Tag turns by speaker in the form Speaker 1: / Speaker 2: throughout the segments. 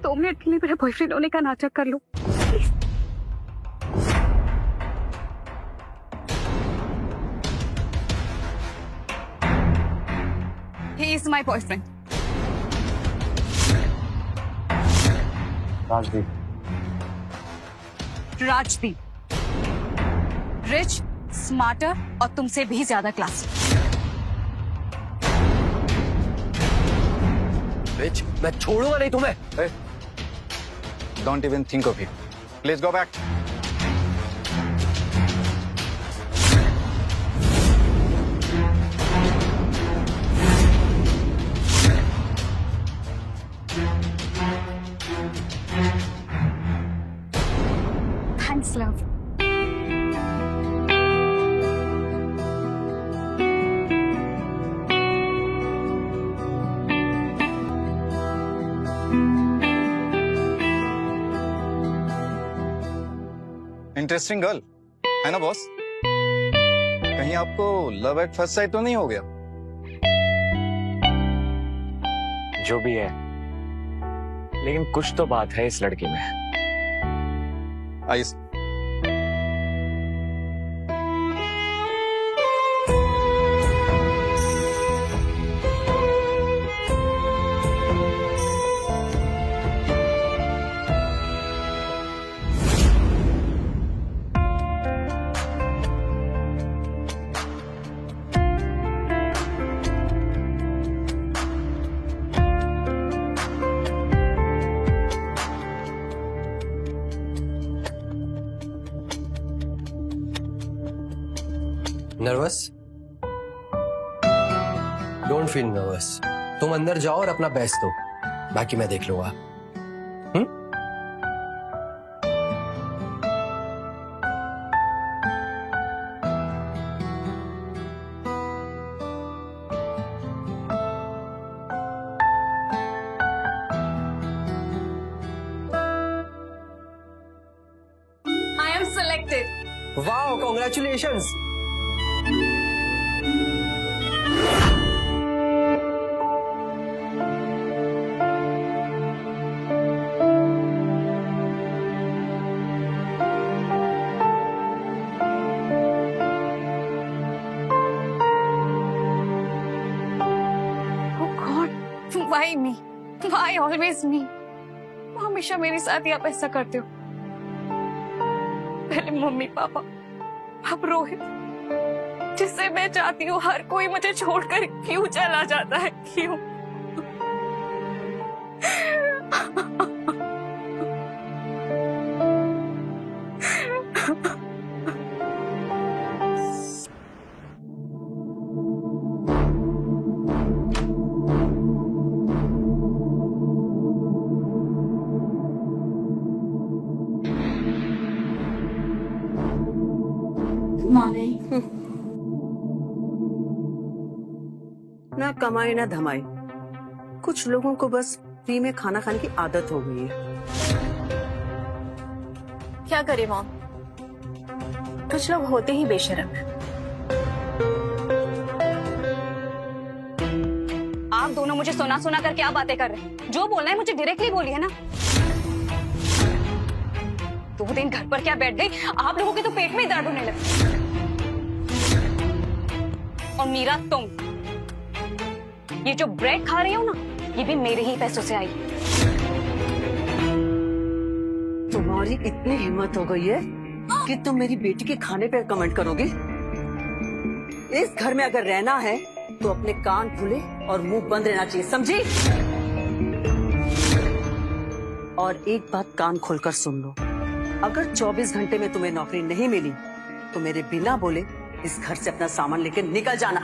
Speaker 1: 2 minute के लिए मेरे बॉयफ्रेंड होने का नाटक कर लो। He is my boyfriend.
Speaker 2: Rajdeep.
Speaker 1: Rajdeep, rich, smarter और तुमसे भी ज्यादा क्लासी।
Speaker 2: बिच, मैं छोड़ूंगा नहीं तुम्हें।
Speaker 3: Hey, don't even think of it. Please go back.
Speaker 1: Thanks, love.
Speaker 3: Interesting girl है ना बॉस? कहीं आपको लव एट फर्स्ट साइट तो नहीं हो गया?
Speaker 2: जो भी है, लेकिन कुछ तो बात है इस लड़की में।
Speaker 3: Ice
Speaker 4: nervous? Don't feel nervous. तुम अंदर जाओ और अपना बेस्ट दो, बाकी मैं देख लूंगा।
Speaker 1: I am selected.
Speaker 4: Wow, congratulations.
Speaker 1: Oh God, why me? Why always me? तुम हमेशा मेरे साथ ही आप ऐसा करते हो। पहले मम्मी पापा, अब रोहित, जिससे मैं चाहती हूँ हर कोई मुझे छोड़कर क्यों चला जाता है, क्यों?
Speaker 5: ना कमाई ना धमाई, कुछ लोगों को बस फ्री में खाना खाने की आदत हो गई है।
Speaker 1: क्या करे मॉम, कुछ लोग होते ही बेशर्म हैं। आप दोनों मुझे सुना सुना कर क्या बातें कर रहे हैं? जो बोलना है मुझे डायरेक्टली बोलिए ना। 2 दिन घर पर क्या बैठ गई, आप लोगों के तो पेट में ही दर्द होने लगा। और मीरा, तुम ये जो ब्रेड खा रही हो ना, ये भी मेरे ही पैसों से आई।
Speaker 5: तुम्हारी इतनी हिम्मत हो गई है कि तुम मेरी बेटी के खाने पर कमेंट करोगी? इस घर में अगर रहना है तो अपने कान खुले और मुंह बंद रहना चाहिए, समझी? और एक बात कान खोलकर सुन लो, अगर 24 घंटे में तुम्हें नौकरी नहीं मिली तो मेरे बिना बोले इस घर से अपना सामान लेकर निकल जाना।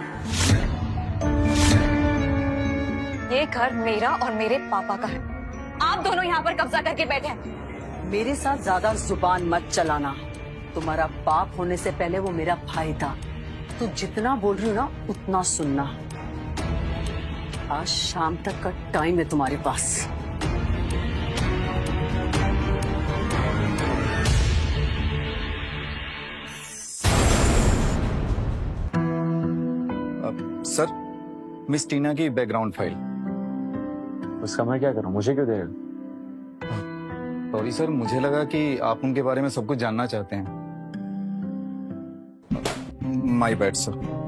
Speaker 1: ये घर मेरा और मेरे पापा का है। आप दोनों यहाँ पर कब्जा करके बैठे हैं।
Speaker 5: मेरे साथ ज्यादा जुबान मत चलाना। तुम्हारा बाप होने से पहले वो मेरा भाई था। तू जितना बोल रही हो ना, उतना सुनना। आज शाम तक का टाइम है तुम्हारे पास।
Speaker 3: सर, मिस टीना की बैकग्राउंड फाइल।
Speaker 2: उसका मैं क्या करूं? मुझे क्यों देगा?
Speaker 3: सॉरी सर, मुझे लगा कि आप उनके बारे में सब कुछ जानना चाहते हैं। My bad sir.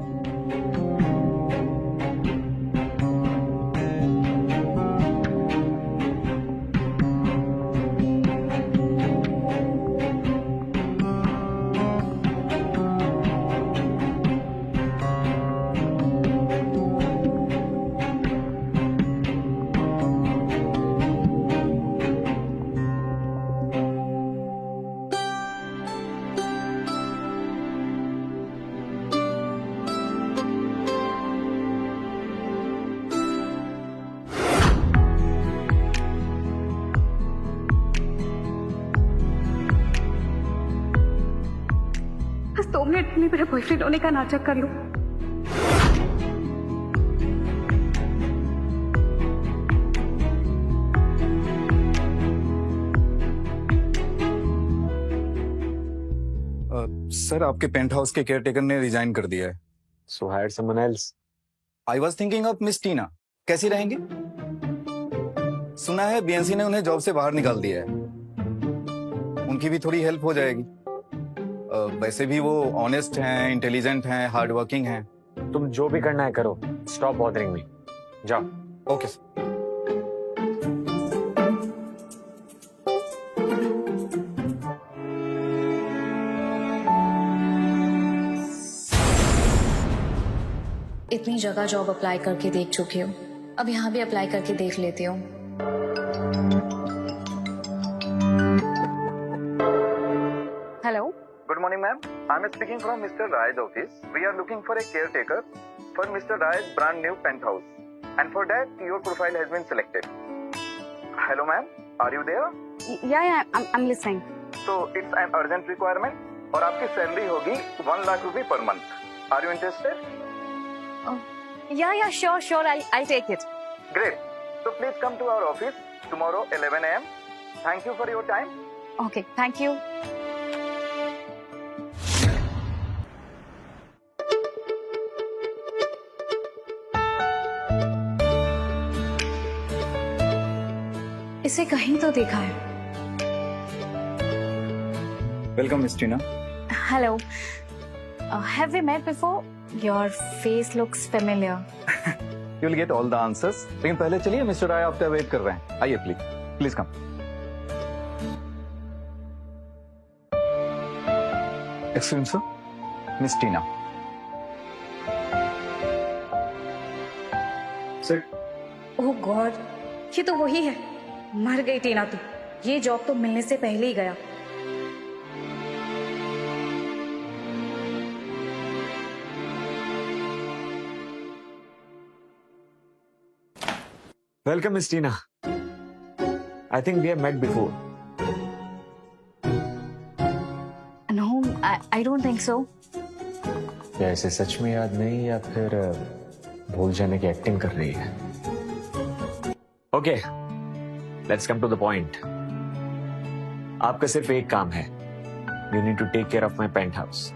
Speaker 1: बस 2 मिनट में मेरा बॉयफ्रेंड होने का नाटक कर लूं।
Speaker 3: सर, आपके पेंट हाउस के केयरटेकर ने रिजाइन कर दिया है।
Speaker 2: So hire someone else.
Speaker 3: I was thinking of Miss Tina. कैसी रहेंगे? सुना है बीएनसी ने उन्हें जॉब से बाहर निकाल दिया है। उनकी भी थोड़ी हेल्प हो जाएगी। वैसे भी वो ऑनेस्ट हैं, इंटेलिजेंट हैं, हार्ड वर्किंग हैं।
Speaker 2: तुम जो भी करना है करो। Stop bothering me. जाओ।
Speaker 3: Okay sir.
Speaker 6: इतनी जगह जॉब अप्लाई करके देख चुकी हूँ, अब यहाँ भी अप्लाई करके देख लेती हूँ।
Speaker 1: Hello,
Speaker 3: Good morning, ma'am. I'm speaking from Mr. Rai's office. We are looking for a caretaker for Mr. Rai's brand new penthouse. And for that, your profile has been selected. Hello, ma'am. Are you there?
Speaker 1: yeah, I'm listening.
Speaker 3: So, it's an urgent requirement. और आपकी salary होगी 1 लाख रुपए per month. Are you interested?
Speaker 1: Yeah, sure, I'll take it.
Speaker 3: Great. So, please come to our office tomorrow 11 a.m. Thank you for your time.
Speaker 1: Okay, thank you.
Speaker 6: इसे कहीं तो देखा है।
Speaker 3: Welcome, Miss Tina.
Speaker 6: Hello. Have we met before? Your face looks familiar.
Speaker 3: You'll get all the answers. लेकिन पहले चलिए, mister राय आपका wait कर रहे हैं। आइए please come. Excuse sir, miss Tina. Sir.
Speaker 6: Oh God, ये तो वही है। मर गई टीना तू। ये जॉब तो मिलने से पहले ही गया।
Speaker 2: Welcome, Miss Tina. I think we have met before.
Speaker 6: No, I don't think so.
Speaker 2: क्या इसे सच में याद नहीं या फिर भूल जाने की एक्टिंग कर रही है? Okay, let's come to the point. आपका सिर्फ एक काम है. You need to take care of my penthouse.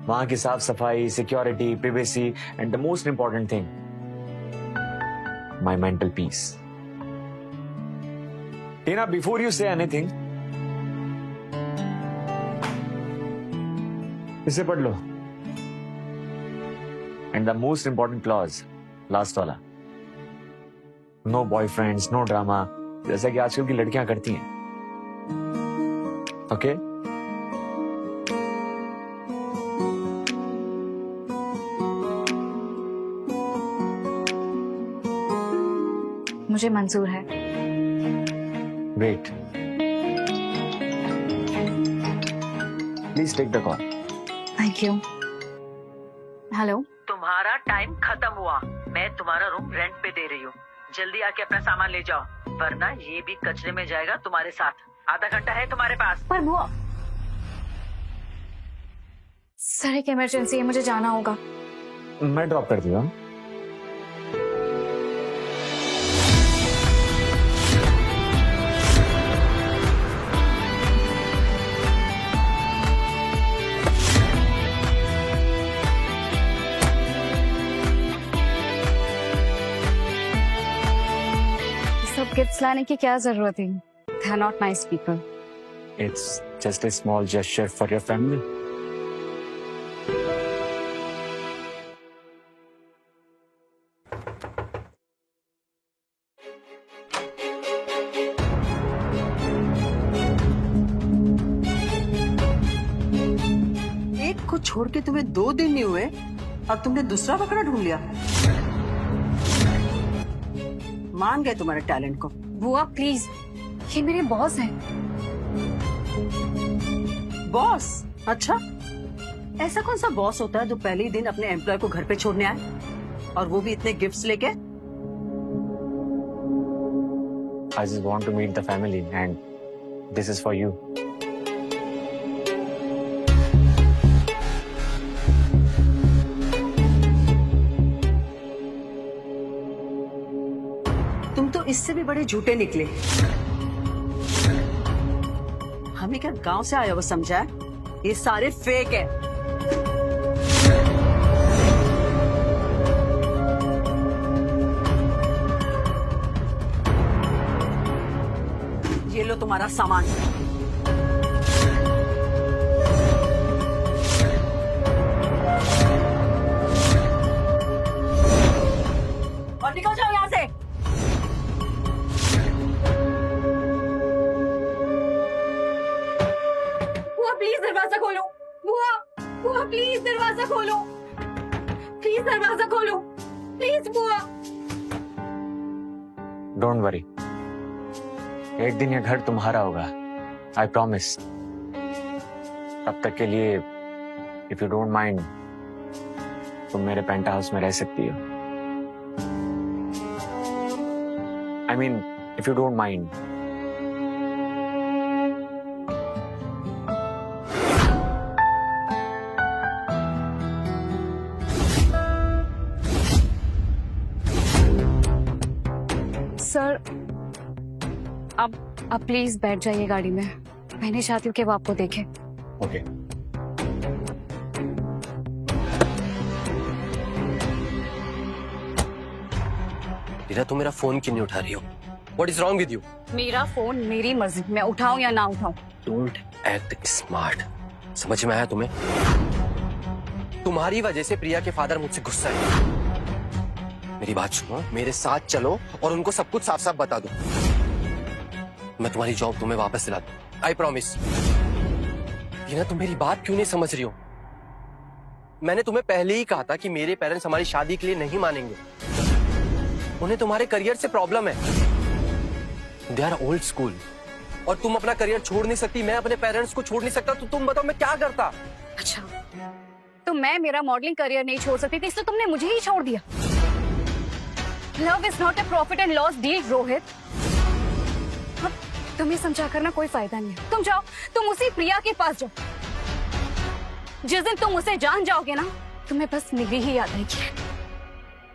Speaker 2: वहां की साफ सफाई, security, privacy, and the most important thing, my mental peace. Tina, before you say anything, इसे पढ़ लो. And the most important clause, last वाला. No boyfriends, no drama, जैसा कि आजकल की लड़कियां करती हैं. Okay?
Speaker 6: मुझे मंजूर है।
Speaker 2: Great. Please take the call.
Speaker 6: Thank you. Hello.
Speaker 7: तुम्हारा टाइम खत्म हुआ। मैं तुम्हारा रूम रेंट पे दे रही हूँ। जल्दी आके अपना सामान ले जाओ, वरना ये भी कचरे में जाएगा तुम्हारे साथ। आधा घंटा है तुम्हारे पास।
Speaker 6: पर वो सर, एक इमरजेंसी है, मुझे जाना होगा।
Speaker 2: मैं ड्रॉप कर दिया।
Speaker 1: सब गिफ्ट्स लाने की क्या जरूरत थी? They are not nice people.
Speaker 2: It's just a small gesture for your family.
Speaker 5: एक को छोड़ के तुम्हें 2 दिन नहीं हुए और तुमने दूसरा बकरा ढूंढ लिया। मान गए तुम्हारे टैलेंट को।
Speaker 1: बुआ प्लीज, ये मेरे बॉस हैं।
Speaker 5: बॉस? अच्छा, ऐसा कौन सा बॉस होता है जो पहले ही दिन अपने एम्प्लॉय को घर पे छोड़ने आए, और वो भी इतने गिफ्ट्स लेके?
Speaker 2: I just want to meet the family and this is for you.
Speaker 5: तुम तो इससे भी बड़े झूठे निकले। हमें क्या गांव से आया वो समझा है? ये सारे फेक है। ये लो तुम्हारा सामान। और निकल जाओ यहां से।
Speaker 1: बुआ प्लीज दरवाजा खोलो। बुआ, बुआ प्लीज दरवाजा खोलो। प्लीज दरवाजा खोलो। प्लीज बुआ।
Speaker 2: Don't worry. एक दिन ये घर तुम्हारा होगा। I promise. तब तक के लिए, if you don't mind, तुम मेरे पेंट हाउस में रह सकती हो। I mean, if you don't mind.
Speaker 1: Sir, अब प्लीज बैठ जाइए गाड़ी में। मैं नहीं चाहती हूँ कि वो आपको देखे।
Speaker 2: Okay.
Speaker 4: रीना, तुम मेरा फोन क्यों नहीं उठा रही हो? What is wrong with you?
Speaker 1: मेरा फोन मेरी मर्जी, मैं उठाऊं या ना उठाऊं।
Speaker 4: Don't act smart. समझ में आया तुम्हें? तुम्हारी वजह से प्रिया के फादर मुझसे गुस्सा है। मेरी बात सुनो, मेरे साथ चलो और उनको सब कुछ साफ साफ बता दो। मैं तुम्हारी जॉब तुम्हें वापस दिला दूं। I promise. रीना, तुम मेरी बात क्यों नहीं समझ रही हो? मैंने तुम्हें पहले ही कहा था कि मेरे पेरेंट्स हमारी शादी के लिए नहीं मानेंगे। उन्हें तुम्हारे करियर से प्रॉब्लम है। दे आर ओल्ड स्कूल, और तुम अपना करियर छोड़ नहीं सकती, मैं अपने पेरेंट्स को छोड़ नहीं सकता, तो तुम बताओ मैं क्या करता?
Speaker 1: अच्छा, तो मैं मेरा मॉडलिंग करियर नहीं छोड़ सकती थी, इसलिए तुमने मुझे ही छोड़ दिया। Love is not a profit and loss deal, Rohit. अब तुम्हें समझा करना कोई फायदा नहीं है। तुम जाओ, तुम उसी प्रिया के पास जाओ। जिस दिन तुम उसे जान जाओगे ना, तुम्हें बस मेरी ही याद आएगी।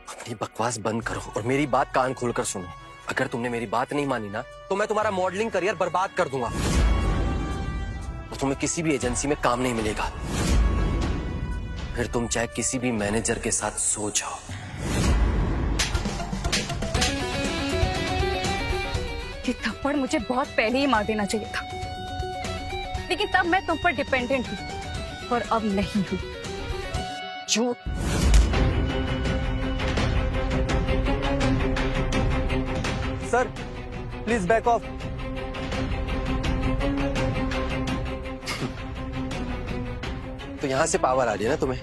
Speaker 4: अपनी बकवास बंद करो और मेरी बात कान खोलकर सुनो। अगर तुमने मेरी बात नहीं मानी ना, तो मैं तुम्हारा मॉडलिंग करियर बर्बाद कर दूंगा और तुम्हें किसी भी एजेंसी में काम नहीं मिलेगा। फिर तुम चाहे किसी भी मैनेजर के साथ सो जाओ।
Speaker 1: ये थप्पड़ मुझे बहुत पहले ही मार देना चाहिए था, लेकिन तब मैं तुम पर डिपेंडेंट हूँ, और अब नहीं हूँ। जो
Speaker 4: सर, प्लीज बैक ऑफ। तो यहां से पावर आ रही है ना तुम्हें?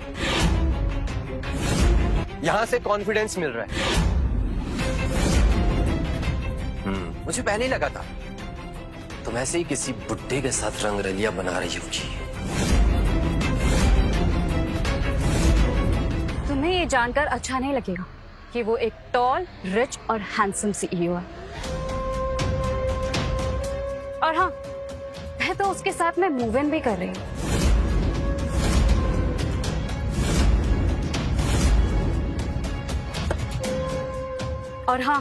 Speaker 4: यहां से कॉन्फिडेंस मिल रहा है। मुझे पहले ही लगा था तुम ऐसे ही किसी बुड्ढे के साथ रंगरलिया बना रही होगी।
Speaker 1: तुम्हें ये जानकर अच्छा नहीं लगेगा कि वो एक टॉल, रिच और हैंडसम सीईओ है। और हाँ, मैं तो उसके साथ में मूव इन भी कर रही हूँ। और हाँ,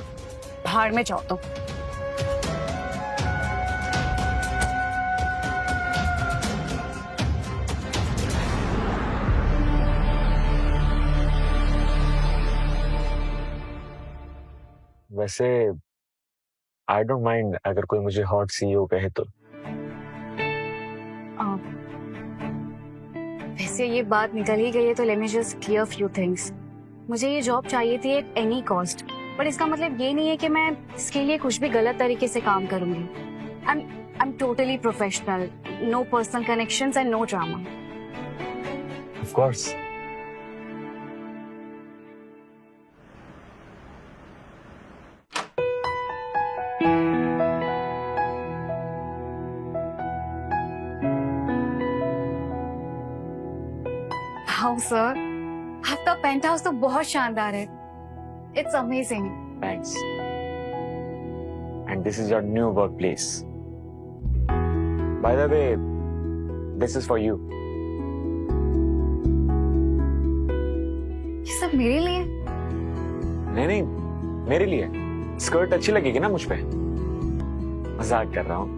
Speaker 1: भाड़ में जाओ तो।
Speaker 2: वैसे आई डोंट माइंड अगर कोई मुझे हॉट सीईओ कहे तो।
Speaker 1: वैसे ये बात निकल ही गई है तो let me just clear few things. मुझे ये जॉब चाहिए थी एट एनी कॉस्ट, बट इसका मतलब ये नहीं है कि मैं इसके लिए कुछ भी गलत तरीके से काम करूंगी। I am totally professional, no personal connections and no drama.
Speaker 2: Of course.
Speaker 1: How sir, आपका पेंट हाउस तो बहुत शानदार है। It's amazing.
Speaker 2: Thanks. And this is your new workplace. By the way, this is for you.
Speaker 1: ये सब मेरे लिए?
Speaker 2: नहीं, मेरे लिए। स्कर्ट अच्छी लगेगी ना मुझ पे? मजाक कर रहा हूँ।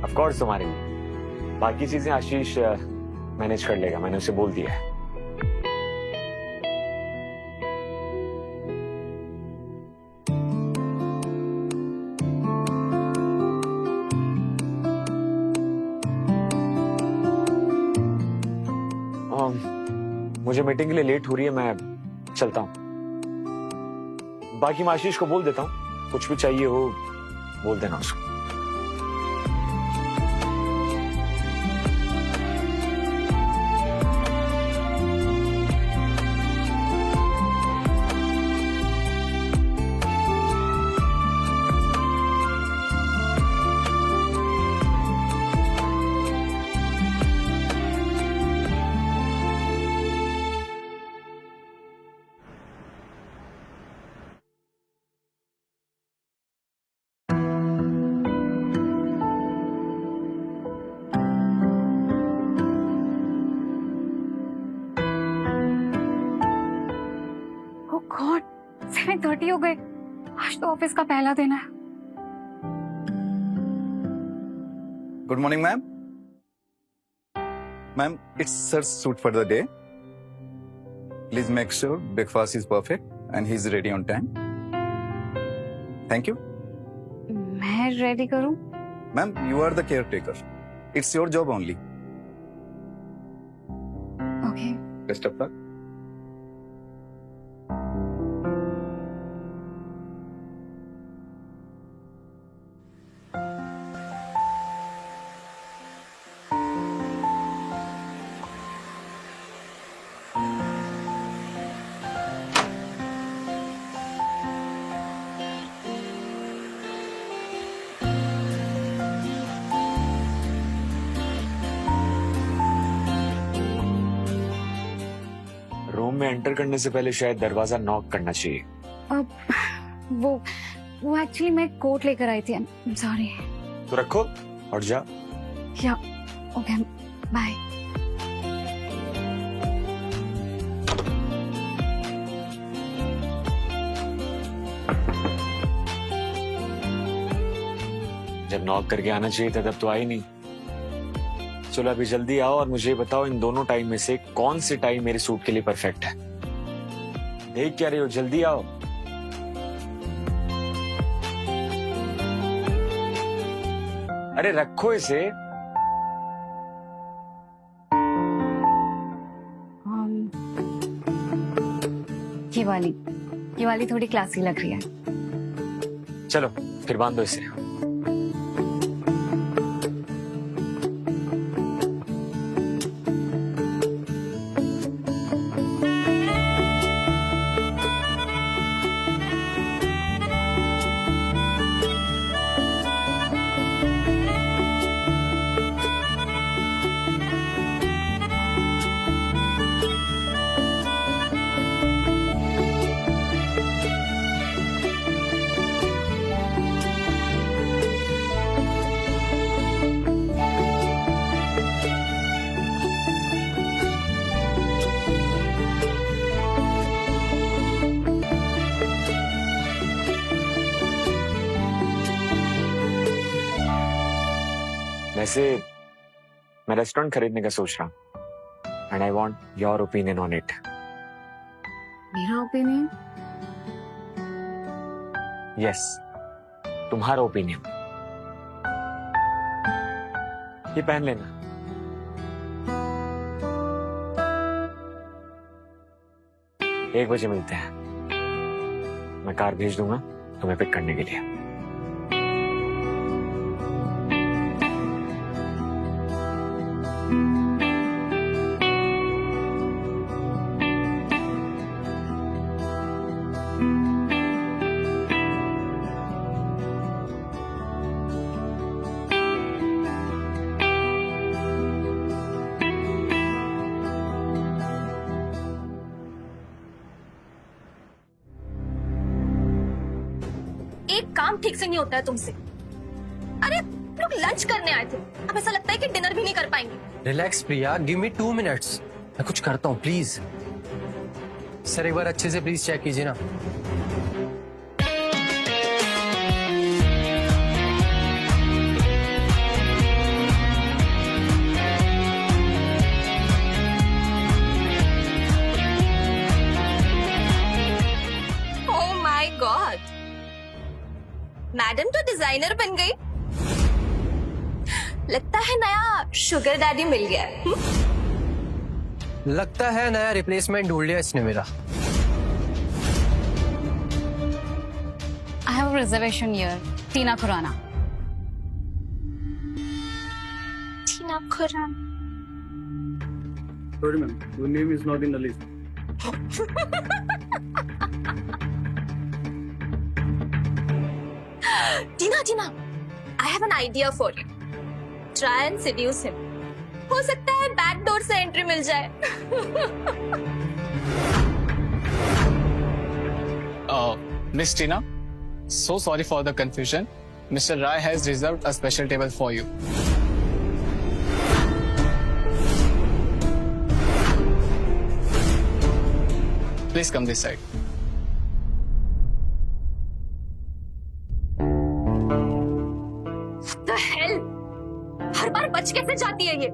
Speaker 2: Of course तुम्हारे लिए। बाकी चीजें आशीष मैनेज कर लेगा, मैंने उसे बोल दिया है। मुझे मीटिंग के लिए लेट हो रही है, मैं चलता हूँ। बाकी मैं आशीष को बोल देता हूँ, कुछ भी चाहिए हो बोल देना उसको।
Speaker 1: गॉड, 7:30 हो गए। आज तो ऑफिस का पहला दिन है।
Speaker 3: Good morning, ma'am. Ma'am, it's sir's suit for the day. Please make sure breakfast is perfect and he's ready on time. Thank you.
Speaker 1: मैं रेडी करूं?
Speaker 3: Ma'am, you are the caretaker. It's your job only.
Speaker 1: Okay.
Speaker 3: Best of luck.
Speaker 2: Room में enter करने से पहले शायद दरवाजा knock करना चाहिए।
Speaker 1: अब वो एक्चुअली मैं कोट लेकर आई थी। सॉरी।
Speaker 2: तो रखो और जा।
Speaker 1: या ओके, बाय।
Speaker 2: जब नॉक करके आना चाहिए था तब तो आई नहीं। चलो अभी जल्दी आओ और मुझे बताओ इन दोनों टाइम में से कौन सी टाइम मेरे सूट के लिए परफेक्ट है। देख क्या रही हो, जल्दी आओ। अरे रखो इसे।
Speaker 1: ये वाली थोड़ी क्लासी लग रही है।
Speaker 2: चलो फिर बांधो इसे। वैसे मैं रेस्टोरेंट खरीदने का सोच रहा हूँ and I want your opinion on it.
Speaker 1: मेरा ओपिनियन?
Speaker 2: यस, तुम्हारा ओपिनियन। ये पहन लेना। एक बजे मिलते हैं। मैं कार भेज दूंगा तुम्हें पिक करने के लिए।
Speaker 8: एक काम ठीक से नहीं होता है तुमसे। अरे लोग लंच करने आए थे, अब ऐसा लगता है कि डिनर भी नहीं कर पाएंगे।
Speaker 4: रिलैक्स प्रिया, गिव मी 2 मिनट्स, मैं कुछ करता हूँ प्लीज। सर एक बार अच्छे से प्लीज चेक कीजिए ना।
Speaker 8: ओह माय गॉड, मैडम तो डिजाइनर बन गई। लगता है नया शुगर डैडी मिल गया है।
Speaker 4: लगता है नया रिप्लेसमेंट ढूंढ लिया इसने मेरा।
Speaker 1: I have a reservation here. Tina Khurana.
Speaker 8: Tina Khurana.
Speaker 9: Sorry, ma'am. Your name is not in the list.
Speaker 8: Tina, I have an idea for you. Try and seduce him. हो सकता है बैक डोर से एंट्री मिल जाए।
Speaker 9: Miss Tina, so sorry for the confusion. Mr. Rai has reserved a special table for you. Please come this side.
Speaker 8: The hell? हर बार बच कैसे जाती है ये?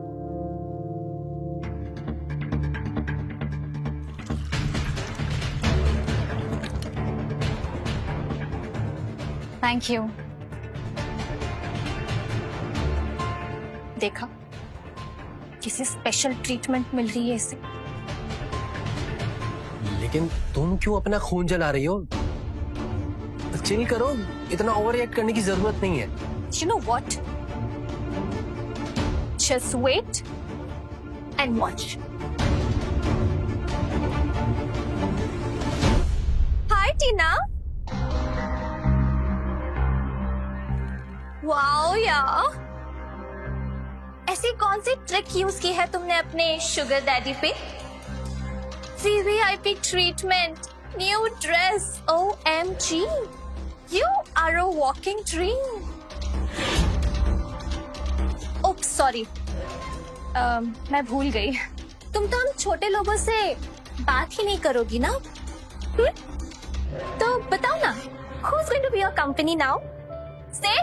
Speaker 1: Thank you.
Speaker 8: देखा, किसी स्पेशल ट्रीटमेंट मिल रही है इसे।
Speaker 4: लेकिन तुम क्यों अपना खून जला रही हो? चिल करो, इतना ओवर रिएक्ट करने की जरूरत नहीं है।
Speaker 8: You know what? Just wait and watch. Hi, Tina. Wow, यार। ऐसी कौन सी ट्रिक यूज की है तुमने अपने शुगर डैडी पे? VVIP treatment, new dress, OMG. You are a walking dream. Oops, sorry.
Speaker 1: मैं भूल गई।
Speaker 8: तुम तो हम छोटे लोगों से बात ही नहीं करोगी ना? तो बताओ ना, who's going to be your company now? Say,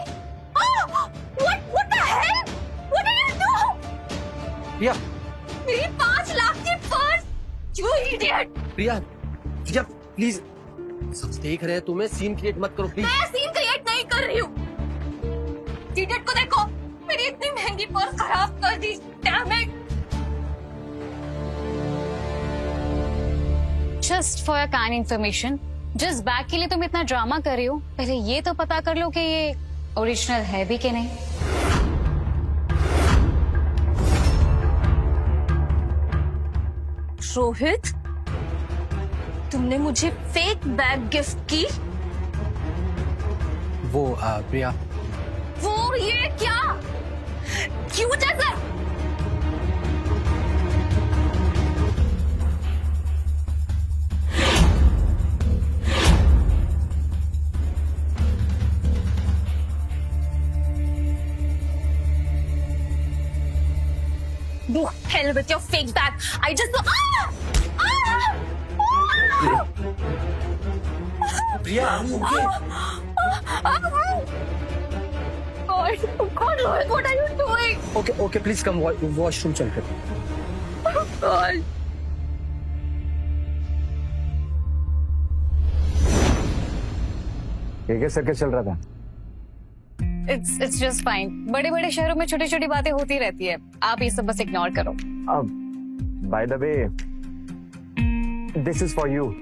Speaker 8: oh, what the hell? What did you do?
Speaker 4: प्रिया,
Speaker 8: मेरी 5 लाख की purse, you idiot!
Speaker 4: Priya, Priya please, सब देख रहे हैं तुम्हें, सीन क्रिएट मत करो प्लीज।
Speaker 8: मैं सीन क्रिएट नहीं कर रही हूँ। इडियट को देखो, मेरी इतनी महंगी पर्स खराब कर दी। Damn it!
Speaker 1: Just for your kind information, जिस बैग के लिए तुम इतना ड्रामा कर रही हो, पहले ये तो पता कर लो कि ये ओरिजिनल है भी कि नहीं।
Speaker 8: रोहित, तुमने मुझे फेक बैग गिफ्ट की?
Speaker 4: वो प्रिया,
Speaker 8: वो ये क्या? क्यों जैसा? The hell with your fake bag. I just
Speaker 4: Priya,
Speaker 8: God, Rohit, what are you doing?
Speaker 4: Okay please come, washroom चल कर।
Speaker 8: God.
Speaker 2: ये क्या सर्कस चल रहा था?
Speaker 1: It's just fine. बड़े बड़े शहरों में छोटी छोटी बातें होती रहती है. आप ये सब बस इग्नोर करो.
Speaker 2: Bye the way, this is for you.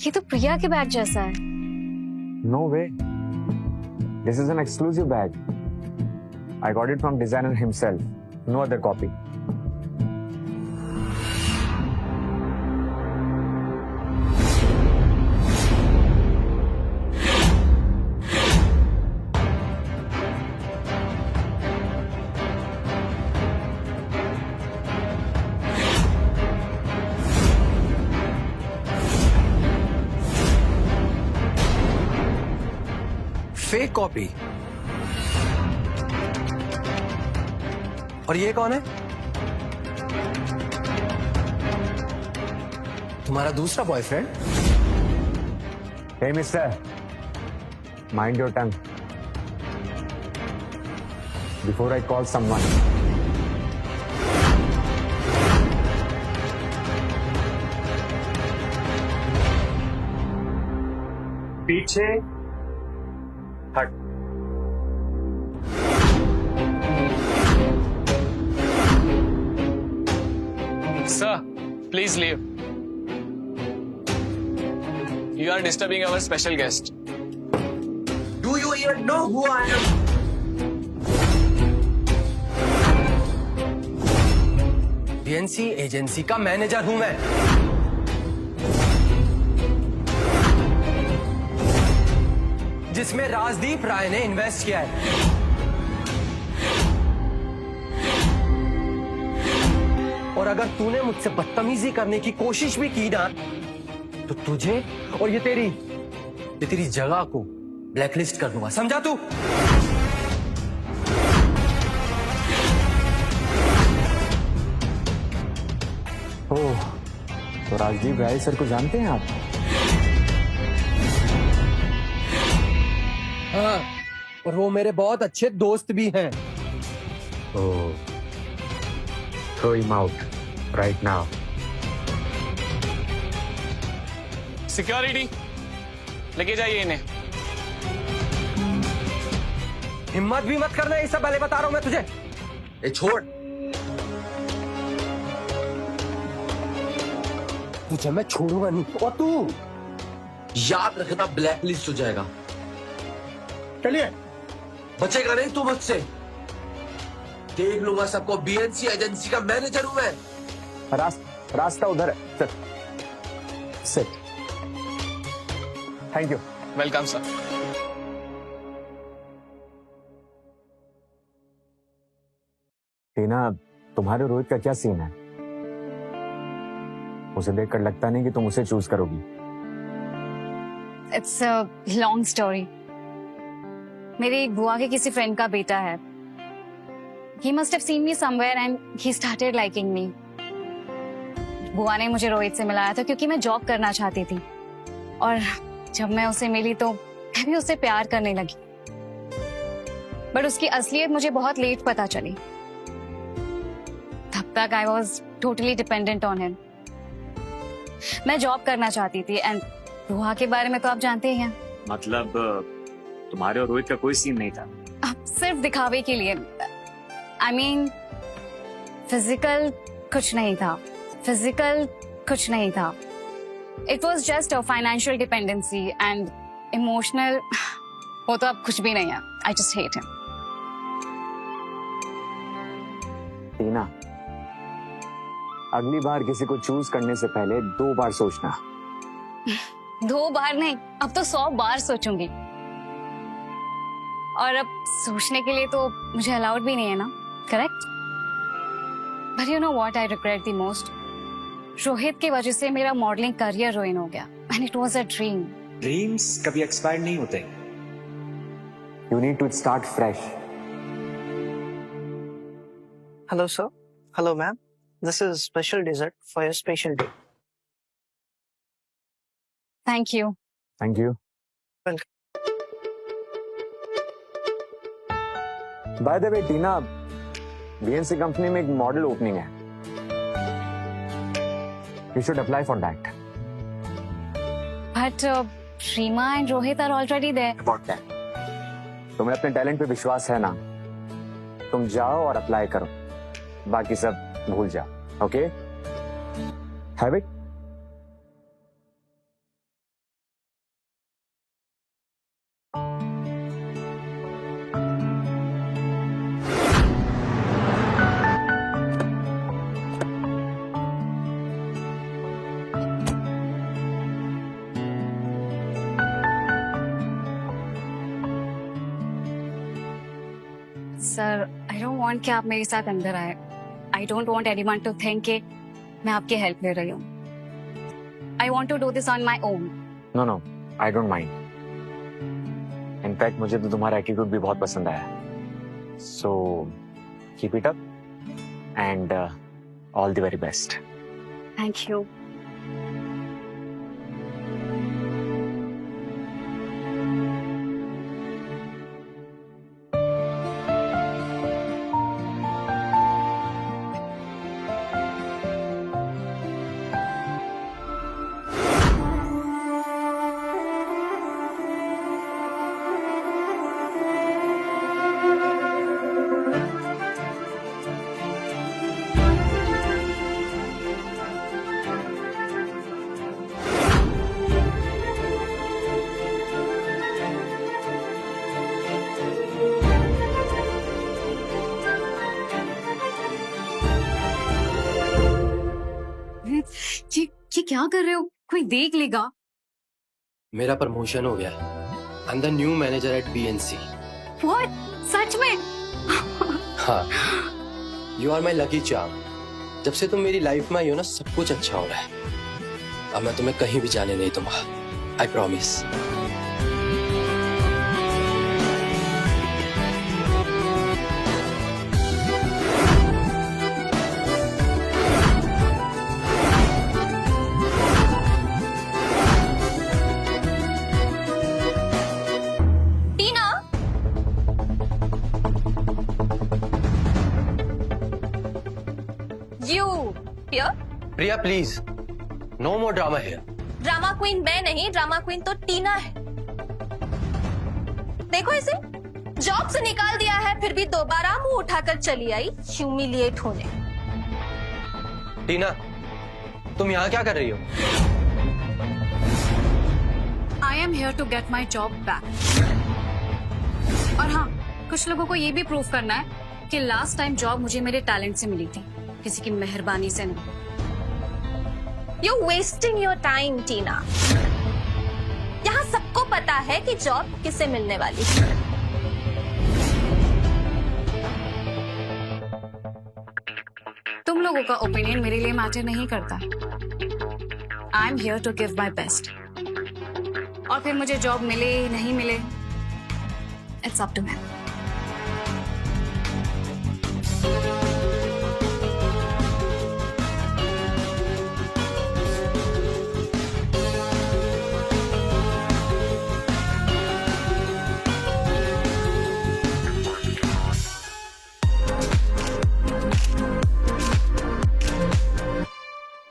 Speaker 1: ये तो प्रिया के बैग जैसा है.
Speaker 2: No way. This is an exclusive bag. I got it from designer himself. No other copy.
Speaker 4: Fake copy. और ये कौन है? तुम्हारा दूसरा boyfriend?
Speaker 2: Hey, mister. Mind your tongue. Before I call someone. पीछे हट.
Speaker 9: Sir, please leave. You are disturbing our special guest.
Speaker 4: Do you even know who I am? BNC agency का manager हूं मैं. जिसमें राजदीप राय ने इन्वेस्ट किया है. और अगर तूने मुझसे बदतमीजी करने की कोशिश भी की ना, तो तुझे और ये तेरी जगह को ब्लैकलिस्ट कर दूंगा. समझा तू?
Speaker 2: ओह, तो राजदीप राय सर को जानते हैं आप?
Speaker 4: हाँ, और वो मेरे बहुत अच्छे दोस्त भी हैं.
Speaker 2: Oh, throw him out right now.
Speaker 9: Security, लेके जाइए इन्हें.
Speaker 4: हिम्मत भी मत करना, ये सब पहले बता रहा हूं मैं तुझे. ए छोड़. तुझे मैं छोड़ूंगा नहीं. और तू याद रखना, ब्लैकलिस्ट हो जाएगा.
Speaker 2: चलिए.
Speaker 4: बचेगा नहीं तू मुझसे. देख लूंगा सबको. बीएनसी एजेंसी का मैनेजर हूं मैं.
Speaker 2: रास्ता उधर है. Sit. Thank you.
Speaker 9: Welcome sir.
Speaker 2: Tina, तुम्हारे रोहित का क्या सीन है? उसे देखकर लगता नहीं कि तुम उसे चूज करोगी.
Speaker 1: It's a long story. मेरी बुआ के किसी फ्रेंड का बेटा है. He must have seen me somewhere and he started liking me. बुआ ने मुझे रोहित से मिलाया था क्योंकि मैं जॉब करना चाहती थी. और जब मैं उसे मिली तो मैं भी उससे प्यार करने लगी. बट उसकी असलियत मुझे बहुत लेट पता चली. तब तक I was totally dependent on him. मैं जॉब करना चाहती थी एंड बुआ के बारे में तो आप जानते ही हैं.
Speaker 2: मतलब तुम्हारे और रोहित का कोई सीन नहीं था?
Speaker 1: अब सिर्फ दिखावे के लिए. I mean, फिजिकल कुछ नहीं था. It was just a financial dependency and emotional. वो तो अब कुछ भी नहीं है. I just hate him.
Speaker 2: टीना, अगली बार किसी को चूज करने से पहले 2 बार सोचना.
Speaker 1: 2 बार नहीं, अब तो 100 बार सोचूंगी. और अब सोचने के लिए तो मुझे अलाउड भी नहीं है ना. Correct? But you know what I regret the most? Rohit की वजह से मेरा मॉडलिंग करियर रुइन हो गया. And it was a dream.
Speaker 2: Dreams कभी एक्सपायर नहीं होते. You need to start fresh.
Speaker 10: Hello, sir. Hello, ma'am. This is special dessert for your special day.
Speaker 1: Thank you.
Speaker 2: Thank you. By the way Tina, BNC company में एक model opening है, you should apply for that.
Speaker 1: But Rima and Rohit are already there.
Speaker 2: About that, तुम्हें अपने talent पे विश्वास है ना, तुम जाओ और अप्लाई करो, बाकी सब भूल जाओ। Okay, have it.
Speaker 1: Sir, I don't want कि आप मेरे साथ अंदर आए। I don't want anyone to think कि मैं आपकी हेल्प ले रही हूँ। I want to do this on my own.
Speaker 2: No no, I don't mind. In fact मुझे तो तुम्हारा एटीट्यूड भी बहुत पसंद आया, so keep it up and all the very best.
Speaker 1: Thank you. ये क्या कर रहे हो? कोई देख लेगा।
Speaker 4: मेरा प्रमोशन हो गया। I am the new manager at BNC.
Speaker 1: What? सच में?
Speaker 4: हाँ, you are my lucky charm. जब से तुम मेरी लाइफ में आई हो ना, सब कुछ अच्छा हो रहा है। अब मैं तुम्हें कहीं भी जाने नहीं दूंगा, I promise. Priya please, no more drama here.
Speaker 8: Drama queen मैं नहीं, ड्रामा क्वीन तो टीना है। देखो इसे, जॉब से निकाल दिया है, फिर भी दोबारा मुंह उठाकर चली आई ह्यूमिलिएट होने।
Speaker 4: टीना, तुम यहाँ क्या कर रही हो?
Speaker 1: I am here to get my job back. और हाँ, कुछ लोगों को ये भी प्रूव करना है कि लास्ट टाइम जॉब मुझे मेरे टैलेंट से मिली थी, किसी की मेहरबानी से नहीं।
Speaker 8: You're wasting your time, टीना। यहाँ सबको पता है कि जॉब किसे मिलने वाली है।
Speaker 1: तुम लोगों का ओपिनियन मेरे लिए मैटर नहीं करता। I am here to give my best, और फिर मुझे जॉब मिले नहीं मिले, it's up to me.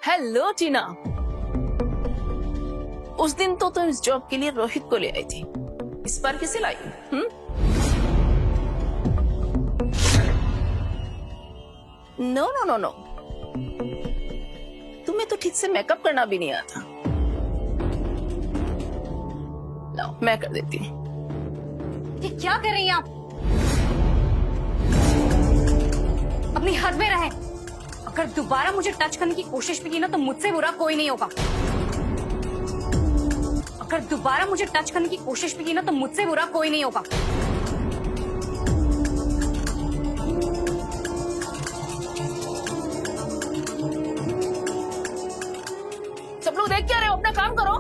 Speaker 11: Hello Tina, उस दिन तो तुम इस जॉब के लिए रोहित को ले आई थी, इस बार किसे लाई? नो नो नो नो, तुम्हें तो ठीक से मेकअप करना भी नहीं आता। लो, मैं कर देती हूँ।
Speaker 1: ये क्या कर रही हैं आप? अपनी हद में रहे। अगर दोबारा मुझे टच करने की कोशिश भी की ना, तो मुझसे बुरा कोई नहीं होगा। अगर दोबारा मुझे टच करने की कोशिश भी की ना, तो मुझसे बुरा कोई नहीं होगा।
Speaker 11: सब लोग देख क्या रहे हो? अपना काम करो।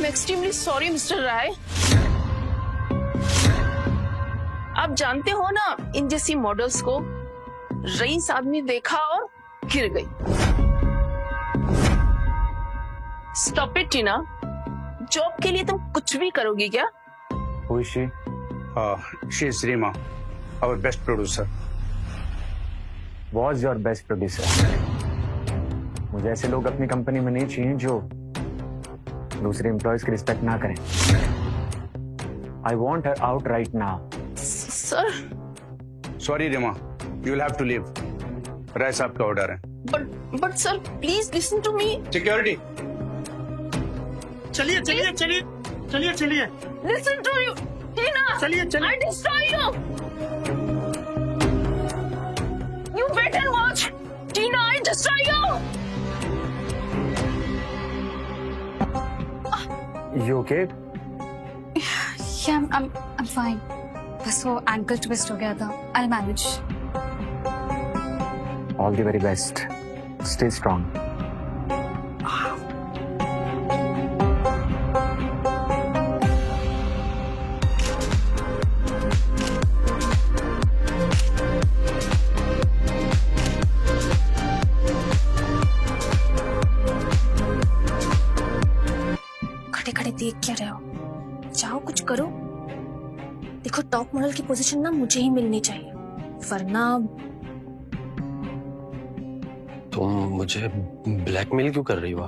Speaker 11: एक्सट्रीमली सॉरी मिस्टर राय। आप जानते हो ना, इन जैसी मॉडल्स को रईस आदमी देखा और गिर गई। स्टॉप इट टीना, जॉब के लिए तुम कुछ भी करोगी क्या?
Speaker 2: Who is she?
Speaker 12: She is Rima, our best producer.
Speaker 2: Was your best producer. मुझे ऐसे लोग अपनी कंपनी में नहीं चाहिए जो दूसरे एम्प्लॉयज की रिस्पेक्ट ना करें। I want her out right now.
Speaker 11: Sir
Speaker 12: Sorry Rima, you will have to leave. Rai Sahab का ऑर्डर है।
Speaker 11: But sir please listen to me.
Speaker 12: Security.
Speaker 10: चलिए चलिए चलिए चलिए चलिए
Speaker 11: लिसन टू यू टीना,
Speaker 10: चलिए चलिए।
Speaker 11: I destroy you. You wait and watch Tina, I destroy you.
Speaker 2: You okay?
Speaker 1: Yeah, I'm fine. बस वो एंकल ट्विस्ट हो गया था। I'll manage.
Speaker 2: All the very best. Stay strong.
Speaker 8: खड़े खड़े देख क्या रहे हो? जाओ कुछ करो। देखो टॉप मॉडल की पोजीशन ना मुझे ही मिलनी चाहिए, वरना
Speaker 4: तुम मुझे ब्लैकमेल क्यों कर रही हो?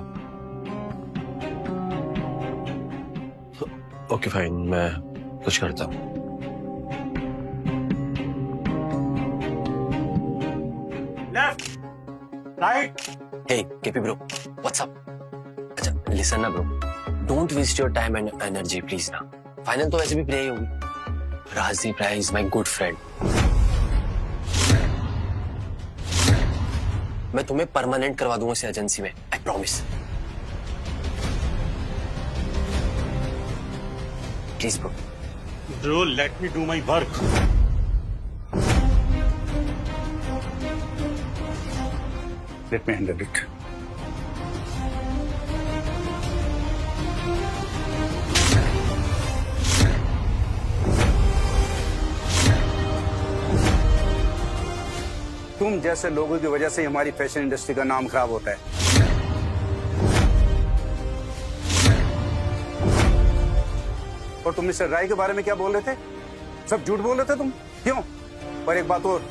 Speaker 4: ओके फाइन, मैं कुछ करता हूँ।
Speaker 12: Left right.
Speaker 4: Hey KP bro, what's up? अच्छा लिसन ना bro, don't waste your time and energy please ना। फाइनल तो वैसे भी प्ले ही होगी। Rajdeep Rai is my good friend. मैं तुम्हें परमानेंट करवा दूंगा इस एजेंसी में, I promise. Please bro.
Speaker 12: Bro, let me do my work. Let me handle it. तुम जैसे लोगों की वजह से हमारी फैशन इंडस्ट्री का नाम खराब होता है। और तुम मिस्टर राय के बारे में क्या बोल रहे थे? सब झूठ बोल रहे थे तुम, क्यों? और एक बात और,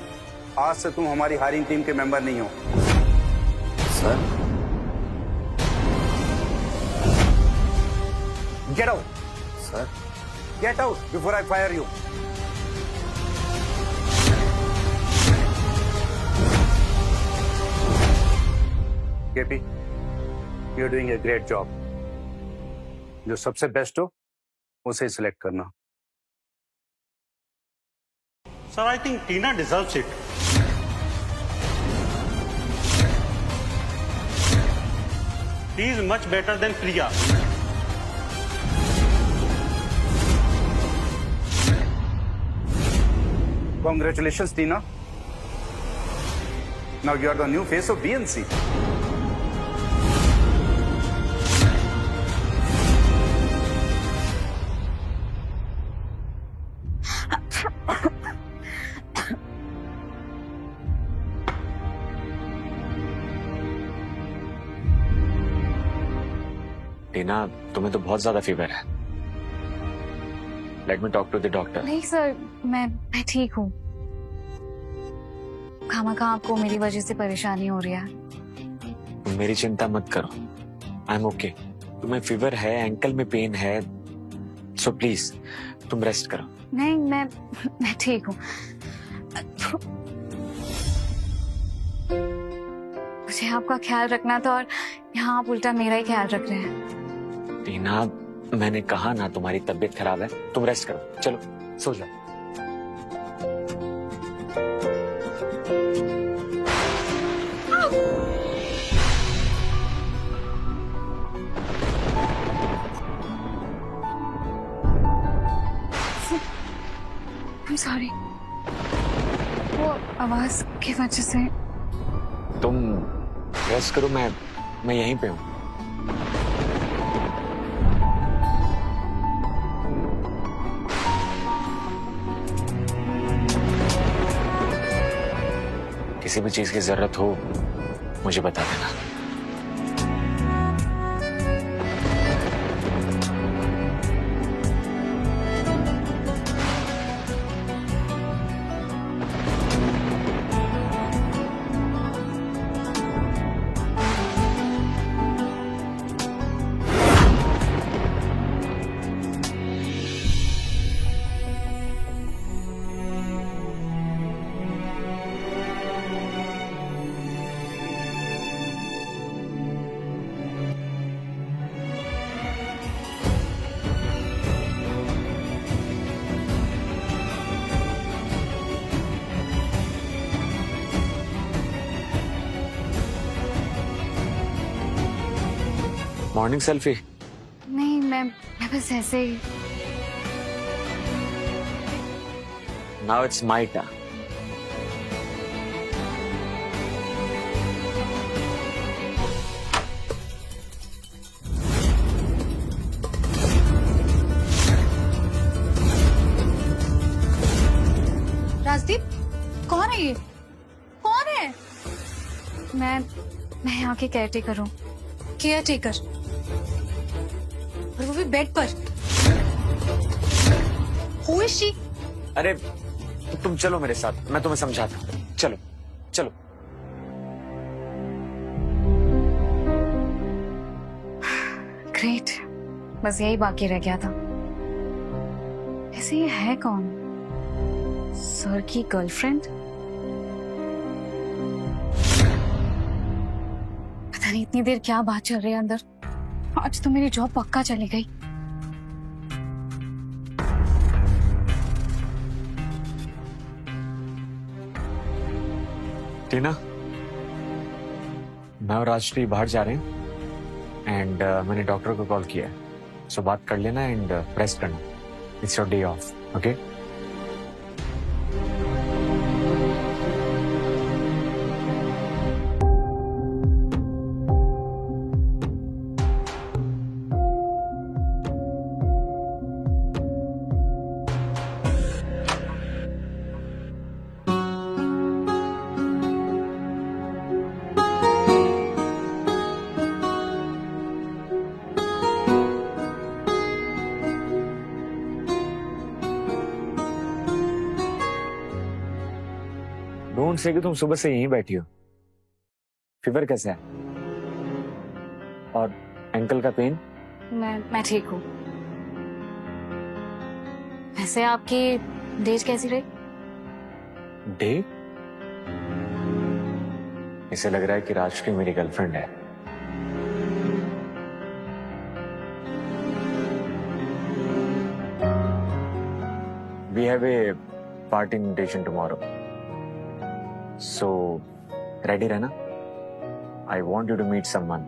Speaker 12: आज से तुम हमारी हायरिंग टीम के मेंबर नहीं हो।
Speaker 4: Sir
Speaker 12: get out.
Speaker 4: Sir
Speaker 12: get out before I fire you. KP, you are doing a great job. जो सबसे बेस्ट हो उसे सिलेक्ट करना।
Speaker 13: Sir, I think Tina deserves it. She is much better than Priya.
Speaker 12: Congratulations, Tina. Now you are the new face of BNC.
Speaker 2: टीना, तुम्हें तो बहुत ज्यादा fever है। Let me talk to the doctor.
Speaker 1: नहीं sir, मैं ठीक हूँ। खामखा आपको मेरी वजह से परेशानी हो रही है।
Speaker 2: तुम मेरी चिंता मत करो, आई एम ओके। तुम्हें फीवर है, एंकल में पेन है, सो प्लीज तुम रेस्ट करो।
Speaker 1: नहीं, मैं ठीक हूँ। मुझे आपका ख्याल रखना था और यहाँ आप उल्टा मेरा ही ख्याल रख रहे हैं।
Speaker 2: टीना, मैंने कहा ना तुम्हारी तबीयत खराब है, तुम रेस्ट करो। चलो सो जाओ।
Speaker 1: I'm sorry। वो आवाज की वजह से।
Speaker 2: तुम रेस्ट करो, मैं यहीं पे हूँ। किसी भी चीज की जरूरत हो मुझे बता देना। Morning selfie?
Speaker 1: नहीं, मैं बस ऐसे ही।
Speaker 2: Now it's my turn.
Speaker 1: Rajdeep, कौन है ये? कौन है? मैं यहाँ की केयर टेकर हूँ। Caretaker? और वो भी बेड पर। Who is she?
Speaker 2: अरे तुम चलो मेरे साथ, मैं तुम्हें समझाता हूँ। चलो चलो।
Speaker 1: ग्रेट, बस यही बाकी रह गया था। ऐसे ये है कौन? सर की गर्लफ्रेंड? पता नहीं इतनी देर क्या बात चल रही है अंदर। आज तो मेरी जॉब पक्का चली गई।
Speaker 2: टीना, मैं और राजश्री बाहर जा रहे हैं एंड मैंने डॉक्टर को कॉल किया है, सो बात कर लेना एंड रेस्ट करना। It's your day of, okay? Don't say कि तुम सुबह से यहीं बैठी हो। फीवर कैसा है? और एंकल का पेन?
Speaker 1: मैं ठीक हूँ। वैसे आपकी डेज कैसी रही?
Speaker 2: डे? इसे लग रहा है कि राजश्री मेरी गर्लफ्रेंड है। We have a party invitation tomorrow. So, ready रहना? I want you to meet someone.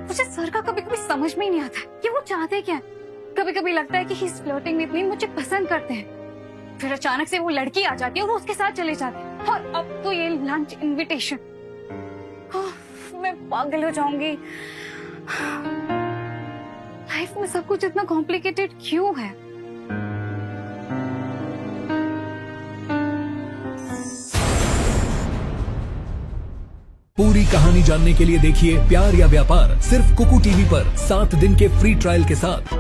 Speaker 1: मुझे सर का कभी कभी समझ में ही नहीं आता कि वो चाहते क्या है। कभी कभी लगता है कि he is flirting with me, मुझे पसंद करते हैं। फिर अचानक से वो लड़की आ जाती है और वो उसके साथ चले जाते हैं। और अब तो ये लंच इनविटेशन, मैं पागल हो जाऊंगी। लाइफ में सब कुछ इतना कॉम्प्लिकेटेड क्यों है?
Speaker 14: पूरी कहानी जानने के लिए देखिए प्यार या व्यापार सिर्फ कुकू टीवी पर 7 दिन के फ्री ट्रायल के साथ।